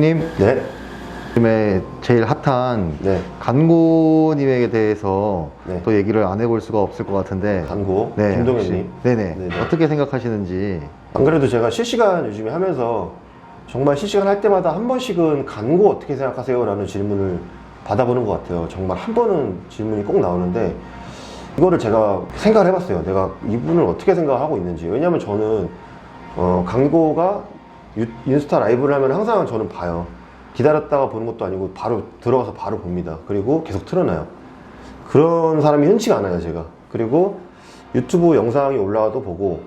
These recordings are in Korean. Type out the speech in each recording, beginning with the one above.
감독님, 네. 요즘에 제일 핫한 네. 간고님에 대해서 네. 또 얘기를 안 해볼 수가 없을 것 같은데. 간고 네, 김동현님. 네네. 네네. 어떻게 생각하시는지. 안 그래도 제가 실시간 요즘에 하면서 정말 실시간 할 때마다 한 번씩은 간고 어떻게 생각하세요? 라는 질문을 받아보는 것 같아요. 정말 한 번은 질문이 꼭 나오는데 이거를 제가 생각을 해봤어요. 내가 이분을 어떻게 생각하고 있는지. 왜냐면 저는 간고가 인스타 라이브를 하면 항상 저는 봐요. 기다렸다가 보는 것도 아니고 바로 들어가서 바로 봅니다. 그리고 계속 틀어놔요. 그런 사람이 흔치가 않아요, 제가. 그리고 유튜브 영상이 올라와도 보고,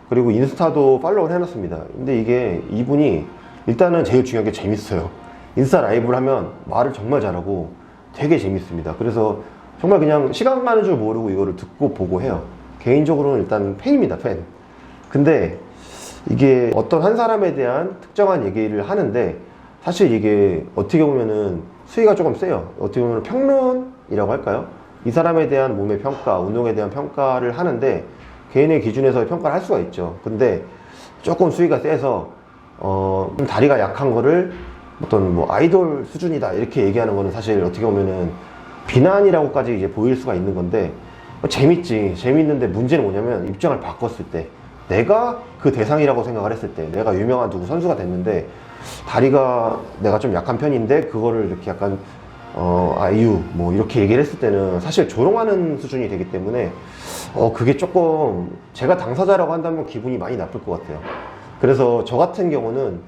그리고 인스타도 팔로우를 해놨습니다. 근데 이게 이분이 일단은 제일 중요한 게 재밌어요. 인스타 라이브를 하면 말을 정말 잘하고 되게 재밌습니다. 그래서 정말 그냥 시간 가는 줄 모르고 이거를 듣고 보고 해요. 개인적으로는 일단 팬입니다, 팬. 근데 이게 어떤 한 사람에 대한 특정한 얘기를 하는데 사실 이게 어떻게 보면은 수위가 조금 세요. 어떻게 보면 평론이라고 할까요? 이 사람에 대한 몸의 평가, 운동에 대한 평가를 하는데 개인의 기준에서 평가를 할 수가 있죠. 근데 조금 수위가 세서 좀 다리가 약한 거를 어떤 뭐 아이돌 수준이다 이렇게 얘기하는 거는 사실 어떻게 보면은 비난이라고까지 이제 보일 수가 있는 건데 재밌지. 재밌는데 문제는 뭐냐면 입장을 바꿨을 때 내가 그 대상이라고 생각을 했을 때 내가 유명한 누구 선수가 됐는데 다리가 내가 좀 약한 편인데 그거를 이렇게 약간 아이유 뭐 이렇게 얘기를 했을 때는 사실 조롱하는 수준이 되기 때문에 그게 조금 제가 당사자라고 한다면 기분이 많이 나쁠 것 같아요. 그래서 저 같은 경우는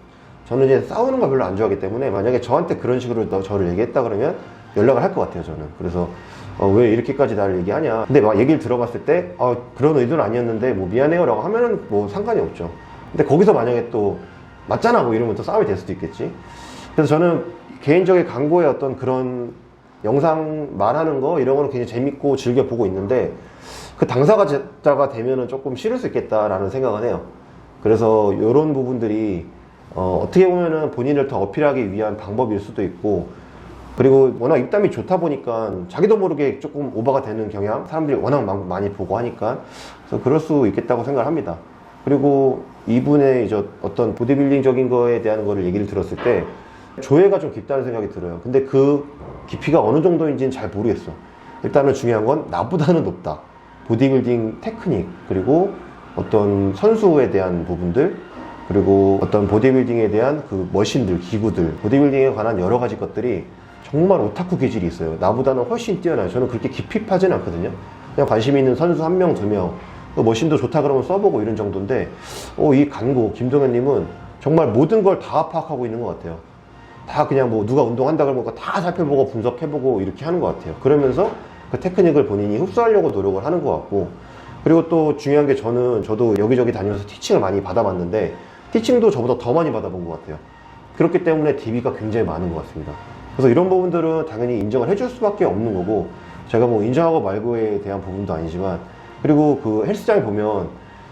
저는 이제 싸우는 거 별로 안 좋아하기 때문에 만약에 저한테 그런 식으로 저를 얘기했다 그러면 연락을 할 것 같아요, 저는. 그래서 왜 이렇게까지 나를 얘기하냐. 근데 막 얘기를 들어봤을 때 그런 의도는 아니었는데 뭐 미안해요 라고 하면은 뭐 상관이 없죠. 근데 거기서 만약에 또 맞잖아 뭐 이러면 또 싸움이 될 수도 있겠지. 그래서 저는 개인적인 광고의 어떤 그런 영상 말하는 거 이런 거는 굉장히 재밌고 즐겨 보고 있는데 그 당사자가 되면은 조금 싫을 수 있겠다라는 생각은 해요. 그래서 이런 부분들이 어떻게 보면은 본인을 더 어필하기 위한 방법일 수도 있고, 그리고 워낙 입담이 좋다 보니까 자기도 모르게 조금 오버가 되는 경향, 사람들이 워낙 많이 보고 하니까 그래서 그럴 수 있겠다고 생각을 합니다. 그리고 이분의 이제 어떤 보디빌딩적인 거에 대한 거를 얘기를 들었을 때 조예가 좀 깊다는 생각이 들어요. 근데 그 깊이가 어느 정도인지는 잘 모르겠어. 일단은 중요한 건 나보다는 높다. 보디빌딩 테크닉, 그리고 어떤 선수에 대한 부분들, 그리고 어떤 보디빌딩에 대한 그 머신들, 기구들, 보디빌딩에 관한 여러 가지 것들이 정말 오타쿠 기질이 있어요. 나보다는 훨씬 뛰어나요. 저는 그렇게 깊이 파진 않거든요. 그냥 관심 있는 선수 한 명, 두 명, 머신도 좋다 그러면 써보고 이런 정도인데 이 간고 김동현님은 정말 모든 걸 다 파악하고 있는 것 같아요. 다 그냥 뭐 누가 운동한다 그러면 다 살펴보고 분석해보고 이렇게 하는 것 같아요. 그러면서 그 테크닉을 본인이 흡수하려고 노력을 하는 것 같고, 그리고 또 중요한 게 저도 여기저기 다니면서 티칭을 많이 받아봤는데 티칭도 저보다 더 많이 받아본 것 같아요. 그렇기 때문에 DB가 굉장히 많은 것 같습니다. 그래서 이런 부분들은 당연히 인정을 해줄 수밖에 없는 거고, 제가 뭐 인정하고 말고에 대한 부분도 아니지만, 그리고 그 헬스장에 보면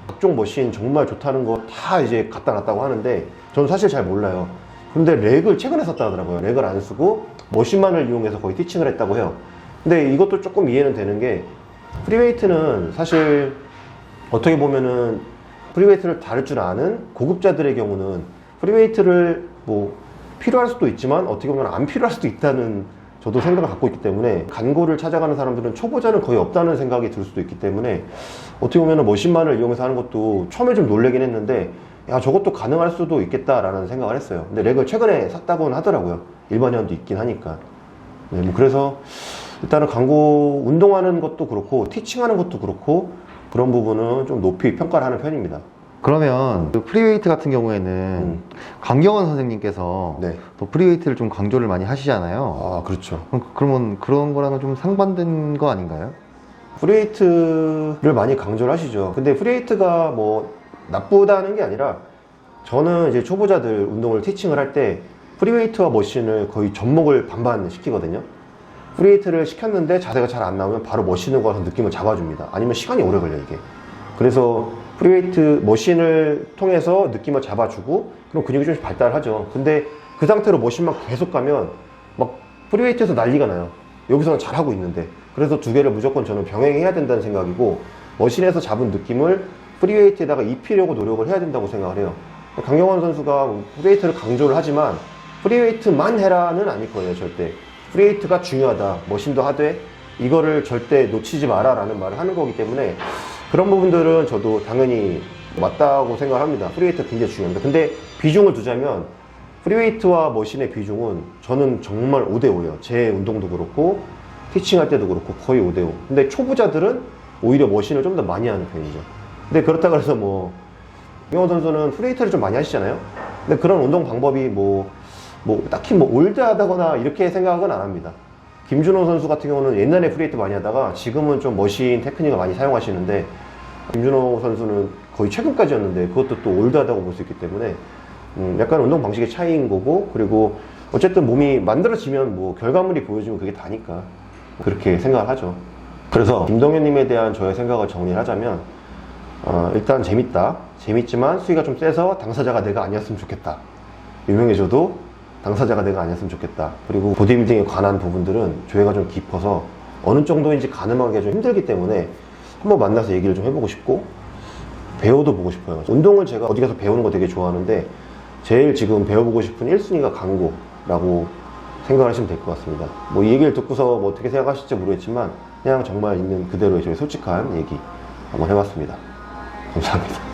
각종 머신 정말 좋다는 거 다 이제 갖다 놨다고 하는데 저는 사실 잘 몰라요. 근데 렉을 최근에 샀다 하더라고요. 렉을 안 쓰고 머신만을 이용해서 거의 티칭을 했다고 해요. 근데 이것도 조금 이해는 되는 게, 프리웨이트는 사실 어떻게 보면은 프리웨이트를 다룰 줄 아는 고급자들의 경우는 프리웨이트를 뭐 필요할 수도 있지만 어떻게 보면 안 필요할 수도 있다는 저도 생각을 갖고 있기 때문에, 간고를 찾아가는 사람들은 초보자는 거의 없다는 생각이 들 수도 있기 때문에 어떻게 보면 머신만을 이용해서 하는 것도 처음에 좀 놀라긴 했는데 야, 저것도 가능할 수도 있겠다라는 생각을 했어요. 근데 렉을 최근에 샀다고는 하더라고요. 일반년도 있긴 하니까. 네, 뭐 그래서 일단은 간고 운동하는 것도 그렇고 티칭하는 것도 그렇고 그런 부분은 좀 높이 평가를 하는 편입니다. 그러면 그 프리웨이트 같은 경우에는 강경원 선생님께서 네. 또 프리웨이트를 좀 강조를 많이 하시잖아요. 아, 그렇죠. 그러면 그런 거랑은 좀 상반된 거 아닌가요? 프리웨이트를 많이 강조를 하시죠. 근데 프리웨이트가 뭐 나쁘다는 게 아니라 저는 이제 초보자들 운동을 티칭을 할 때 프리웨이트와 머신을 거의 접목을 반반 시키거든요. 프리웨이트를 시켰는데 자세가 잘 안 나오면 바로 머신을 가서 느낌을 잡아줍니다. 아니면 시간이 오래 걸려요, 이게. 그래서 프리웨이트 머신을 통해서 느낌을 잡아주고 그럼 근육이 좀 발달하죠. 근데 그 상태로 머신만 계속 가면 막 프리웨이트에서 난리가 나요. 여기서는 잘하고 있는데. 그래서 두 개를 무조건 저는 병행해야 된다는 생각이고, 머신에서 잡은 느낌을 프리웨이트에다가 입히려고 노력을 해야 된다고 생각을 해요. 강경원 선수가 프리웨이트를 강조를 하지만 프리웨이트만 해라는 아닐 거예요, 절대. 프리웨이트가 중요하다, 머신도 하되 이거를 절대 놓치지 마라 라는 말을 하는 거기 때문에 그런 부분들은 저도 당연히 맞다고 생각합니다. 프리웨이트가 굉장히 중요합니다. 근데 비중을 두자면 프리웨이트와 머신의 비중은 저는 정말 5대5예요. 제 운동도 그렇고 티칭할 때도 그렇고 거의 5대5. 근데 초보자들은 오히려 머신을 좀 더 많이 하는 편이죠. 근데 그렇다고 해서 뭐 이경호 선수는 프리웨이트를 좀 많이 하시잖아요. 근데 그런 운동 방법이 뭐 딱히 뭐 올드하다거나 이렇게 생각은 안 합니다. 김준호 선수 같은 경우는 옛날에 프리웨이트 많이 하다가 지금은 좀 머신 테크닉을 많이 사용하시는데, 김준호 선수는 거의 최근까지였는데 그것도 또 올드하다고 볼 수 있기 때문에 약간 운동 방식의 차이인 거고, 그리고 어쨌든 몸이 만들어지면 뭐 결과물이 보여지면 그게 다니까 그렇게 생각을 하죠. 그래서 김동현님에 대한 저의 생각을 정리를 하자면 일단 재밌다. 재밌지만 수위가 좀 세서 당사자가 내가 아니었으면 좋겠다. 유명해져도 당사자가 내가 아니었으면 좋겠다. 그리고 보디빌딩에 관한 부분들은 조예가 좀 깊어서 어느 정도인지 가늠하기가 좀 힘들기 때문에 한번 만나서 얘기를 좀 해보고 싶고 배워도 보고 싶어요. 운동을 제가 어디 가서 배우는 거 되게 좋아하는데 제일 지금 배워보고 싶은 1순위가 강구라고 생각을 하시면 될 것 같습니다. 뭐 이 얘기를 듣고서 뭐 어떻게 생각하실지 모르겠지만 그냥 정말 있는 그대로의 저의 솔직한 얘기 한번 해봤습니다. 감사합니다.